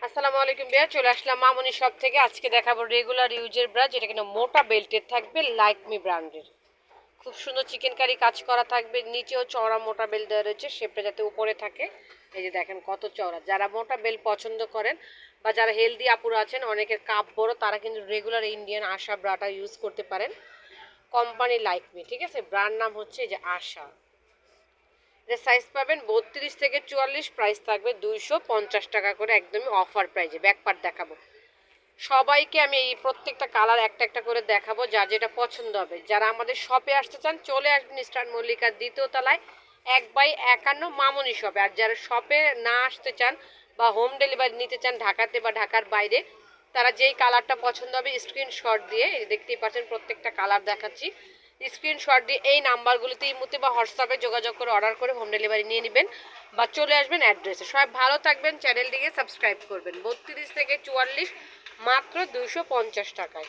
আসসালামু আলাইকুম ভাইয়া, চলে আসলাম মামুনি শপ থেকে। আজকে দেখাবো রেগুলার ইউজের ব্রা, যেটা কিনা মোটা বেল্টের থাকবে, লাইকমি ব্র্যান্ডের। খুব সুন্দর চিকেন কারি কাজ করা থাকবে, নিচেও চওড়া মোটা বেল্ট দেওয়া রয়েছে, শেপটা যাতে উপরে থাকে। এই যে দেখেন কত চওড়া। যারা মোটা বেল্ট পছন্দ করেন বা যারা হেলদি আপুরা আছেন, অনেকের কাপ বড়, তারা কিন্তু রেগুলার ইন্ডিয়ান আশা ব্রাটা ইউজ করতে পারেন। কোম্পানি লাইকমি, ঠিক আছে। ব্র্যান্ড নাম হচ্ছে এই যে আশা। এর সাইজ পাবেন 32 থেকে 44, প্রাইস থাকবে 250 টাকা করে, একদমই অফার প্রাইজে। ব্যাক পার্ট দেখাবো সবাইকে, আমি এই প্রত্যেকটা কালার একটা একটা করে দেখাবো, যার যেটা পছন্দ হবে। যারা আমাদের শপে আসতে চান চলে আসবেন স্টার মল্লিকার 2য় তলায় 1/51 মামুনি শপে। আর যারা শপে না আসতে চান বা হোম ডেলিভারি নিতে চান ঢাকাতে বা ঢাকার বাইরে, তারা যেই কালারটা পছন্দ হবে স্ক্রিনশট দিয়ে, দেখতেই পাচ্ছেন প্রত্যেকটা কালার দেখাচ্ছি, স্ক্রিনশট দিয়ে এই নাম্বারগুলিতে ইমুতে বা হোয়াটসঅ্যাপে যোগাযোগ করে অর্ডার করে হোম ডেলিভারি নিয়ে নেবেন বা চলে আসবেন অ্যাড্রেসে। সবাই ভালো থাকবেন, চ্যানেলটিকে সাবস্ক্রাইব করবেন। 32 থেকে 44, মাত্র 250 টাকায়।